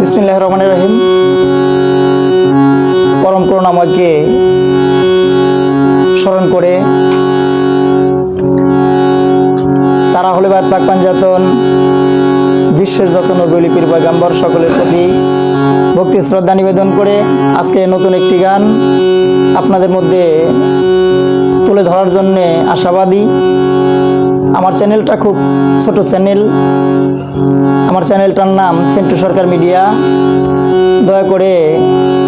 বিসমিল্লাহির রহমানির রহিম। পরম করুণাময়কে স্মরণ করে তারা হলে বাদ পাক পাঞ্জাতন বিশ্বের যত নবী ওলি পীর পয়গম্বর সকলের প্রতি ভক্তি শ্রদ্ধা নিবেদন করে আজকে নতুন একটি গান আপনাদের মধ্যে তুলে ধরার জন্যে আশাবাদী। আমার চ্যানেলটা খুব ছোট চ্যানেল, আমার চ্যানেলটার নাম সেন্টু সরকার মিডিয়া। দয়া করে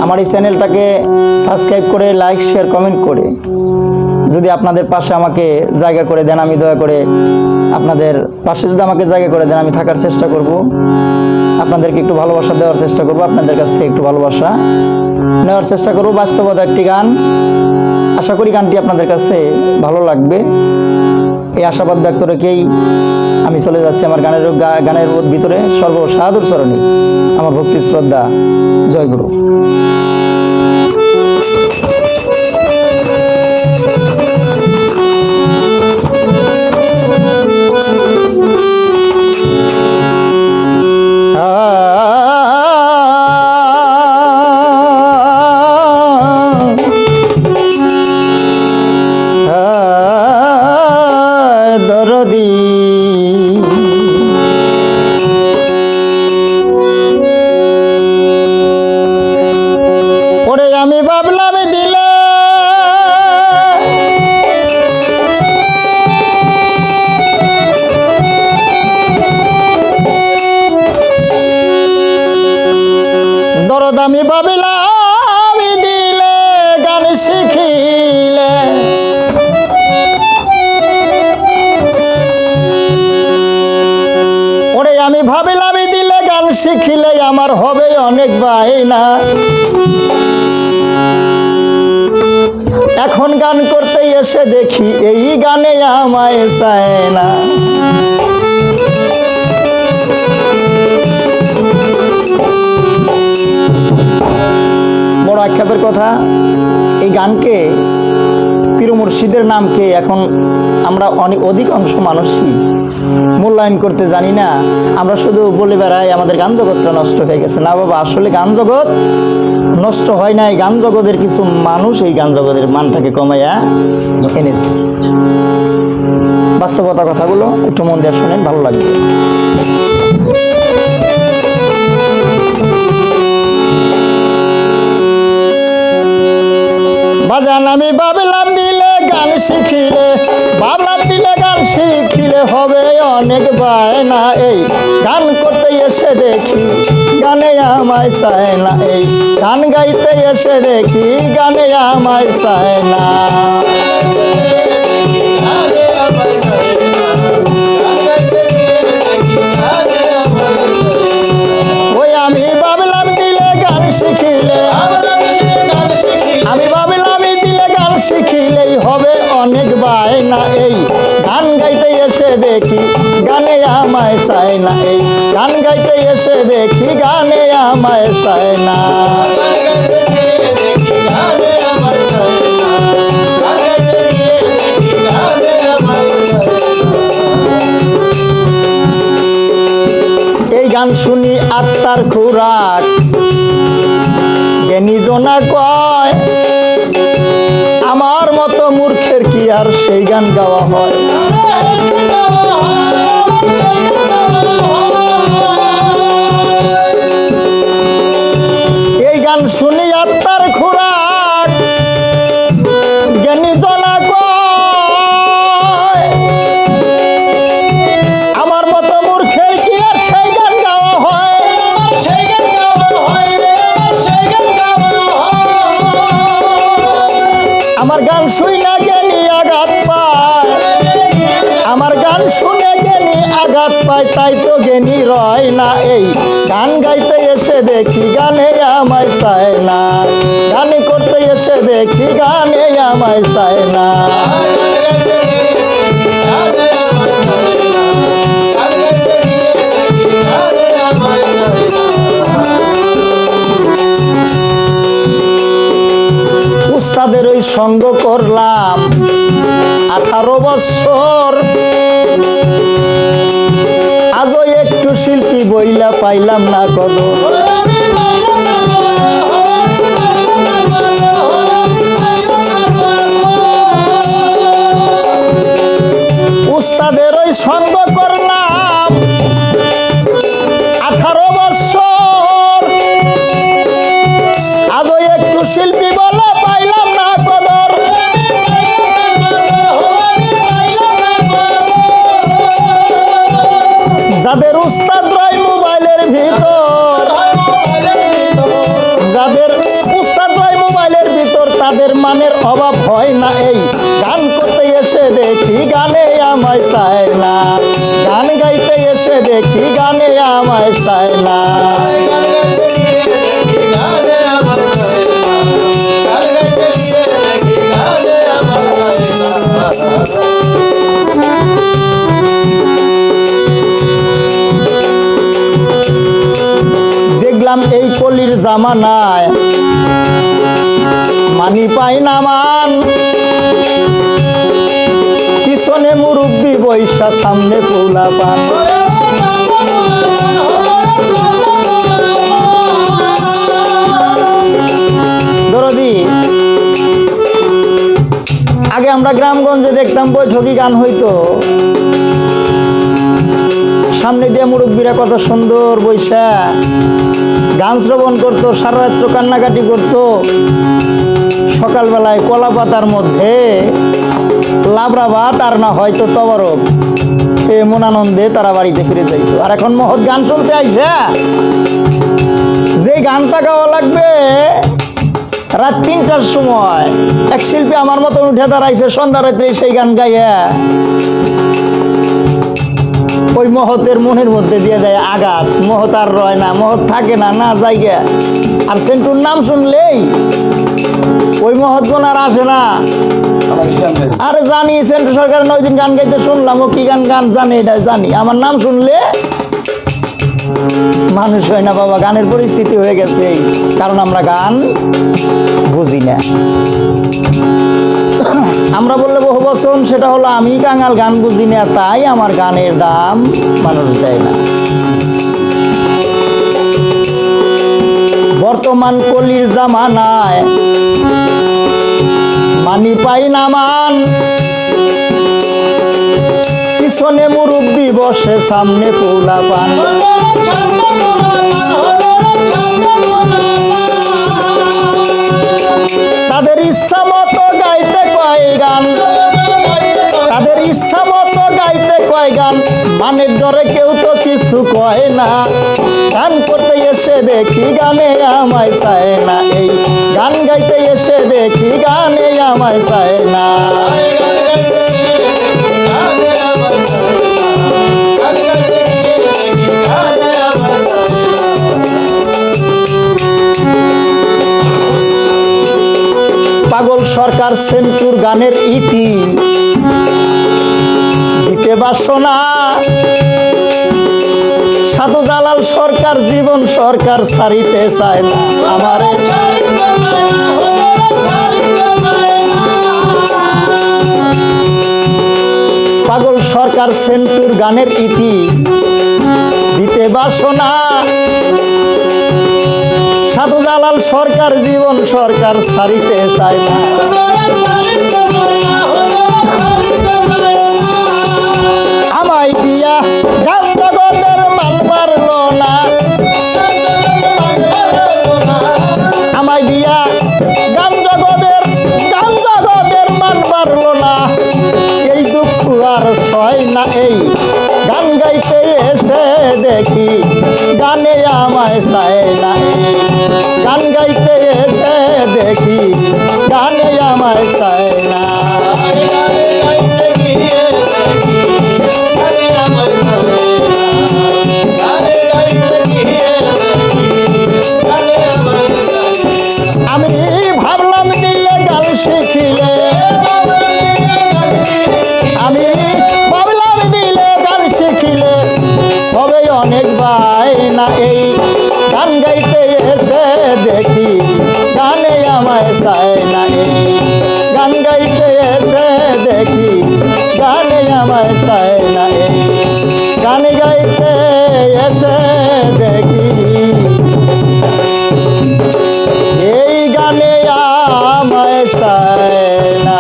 আমার এই চ্যানেলটাকে সাবস্ক্রাইব করে লাইক শেয়ার কমেন্ট করে যদি আপনাদের পাশে আমাকে জায়গা করে দেন, আমি দয়া করে আপনাদের পাশে যদি আমাকে জায়গা করে দেন আমি থাকার চেষ্টা করব, আপনাদেরকে একটু ভালোবাসা দেওয়ার চেষ্টা করব, আপনাদের কাছ থেকে একটু ভালোবাসা নেওয়ার চেষ্টা করব। বাস্তবতা একটি গান, আশা করি গানটি আপনাদের কাছে ভালো লাগবে। এই আশাবাদ ব্যক্ত রেখেই আমি চলে যাচ্ছি আমার গানের ভিতরে সর্বসাধুর চরণে আমার ভক্তি শ্রদ্ধা। জয় গুরু। দরদি ওরে আমি ভাবলাম দিলে দরদ আমি ভাবিলাম দিলে গান শিখিলে আমি ভাবিলাম দিলে গান শিখিলে আমার হবে অনেক বায়না। এখন গান করতে এসে দেখি এই গানে আমায় চায় না। বড় আক্ষেপের কথা, এই গানকে পীর মুর্শিদের নামকে এখন আমরা অধিকাংশ মানুষই মূল্যায়ন করতে জানি না। আমরা শুধু বলে বেড়াই আমাদের গান জগৎটা নষ্ট হয়ে গেছে। না বাবা, আসলে গান জগৎ নষ্ট হয় নাই, গান জগতের কিছু মানুষ এই গান জগতের মানটাকে কমাইয়া এনেছে। বাস্তবতা কথাগুলো একটু মন দিয়ে শোনেন, ভালো লাগবে। বাজান আমি ভাবলাম দিলে গান শিখিলে, ভাবলাম দিলে গান শিখিলে হবে অনেক বায়না। এই গান করতে এসে দেখি গানে আমায় চায় না। এই গান গাইতে এসে দেখি গানে আমায় চায় না। ওই আমি ভাবলাম দিলে গান শিখিলে, আমি ভাবলাম দিলে গান শিখিলেই হবে অনেক বায়না। এই গান গাইতে এসে দেখি গানে আমায় চায় না। এই গান গাইতে এসে দেখি গানে আমায় চায় না। এই গান শুনি আত্মার খুরাক জ্ঞানী জনা কয়, আমার মতো মূর্খের কি আর সেই গান গাওয়া হয়। এই গান শুনি আত্মার খুরাক জ্ঞানী জনা কয়, আমার মতো মূর্খের কি আর সেই গান গাওয়া হয়। সেই গান গাওয়া হয় রে, সেই গান গাওয়া হয়। আমার গান শুই না জ্ঞানী আঘাত পায়, আমার গান শুনে জ্ঞানী আঘাত পায়, তাই তো জ্ঞানী রয় না। এই গান গাইতে এসে দেখি গানে আমায় চায় না। গান করতে এসে দেখি গানে আমায় চায় না। উস্তাদের ওই সঙ্গ করলাম 18 বছর, আজও একটু শিল্পী বইলা পাইলাম না কদর। উস্তাদের ওই সঙ্গ করলাম 18 বছর, আজও একটু শিল্পী বলে পাইলাম না কদর। যাদের উস্তাদ রয় মোবাইলের ভিতর, যাদের উস্তাদ রয় মোবাইলের ভিতর, তাদের মানের অভাব হয় না। এই গান করতে এসে দেখি গানে আমায় চায় না, গান গাইতে এসে দেখি গানে আমায় চায় না। দেখলাম এই কলির জামানায় মানি পাই না মান, পিছনে মুরব্বি বৈশা সামনে পোলা পান। দরদি, আগে আমরা গ্রামগঞ্জে দেখতাম বৈঠকি গান হইতো, সামনে দিয়ে মুরব্বীরা কত সুন্দর বৈশা গান শ্রবণ করতো, সারা রাত্র কান্নাকাটি করতো। সকালবেলায় কলা পাতার মধ্যে লাবড়া ভাত আর না হয়তো তবরক খেয়ে মন আনন্দে তারা বাড়িতে ফিরে যাইতো। আর এখন মহৎ গান শুনতে আইসা যে গানটা গাওয়া লাগবে রাত 3টার সময়, এক শিল্পী আমার মতো উঠে দাঁড়াইছে সন্ধ্যা রাত্রে সেই গান গাইয়া ওই মহতের মনের মধ্যে দিয়ে দেয় আঘাত। মহৎ আর রয় না, মহৎ থাকে না, না জায়গা। আর সেন্টুর নাম শুনলেই ওই মহৎ গুণ আর আসে না। আরে জানি সেন্টু সরকার 9 দিন গান গাইতে শুনলাম, ও কি গান গান জানে এটা জানি, আমার নাম শুনলে মানুষ হয় না বাবা। গানের পরিস্থিতি হয়ে গেছে এই, কারণ আমরা গান বুঝি না। আমরা বললে বহু বচন, সেটা হলো আমি কাঙাল গান বুঝি না, তাই আমার গানের দাম মানুষ দেয় না। বর্তমান কলির জামানায় মানি পাই না মান, পিছনে মুরব্বি বসে সামনে পোলা পান। তাদের ইচ্ছা মতো গাইতে কয় গান, তাদের ইচ্ছা মতো গাইতে কয় গান, মানের ডরে কেউ তো কিছু কয় না। গান করতে এসে দেখি গানে আমায় চায় না, এই গান গাইতে এসে দেখি গানে আমায় চায় না। পাগল সরকার সেন্টুর গানের ইতি দিতে বাসনা, সাধু জালাল সরকার জীবন সরকার ছাড়িতে চায় না আমারে। পাগল সরকার সেন্টুর গানের ইতি দিতে বাসনা, সাধু জালাল সরকার জীবন সরকার ছাড়িতে চায় না। আমায় দিয়া গান জগতের মান পারলো না, আমায় দিয়া গান জগতের মান পারলো না। এই দুঃখ আর সয় না, এই গান গাইতে এসে দেখি গানে আমায় চায় না, গান গাইতে এসে দেখি গানে আমায় চায় না। আমি ভাবলাম দিলে গান শিখিলে, আমি ভাবলাম দিলে গান শিখিলে হবে অনেক ভাই না। এই গান গাইতে এসে দেখি গানে আমায় চায় না, এই গান গাইতে এসে দেখি গানে আমায় চায় না, এই গান গাইতে এসে দেখি এই গানে আমায় চায় না।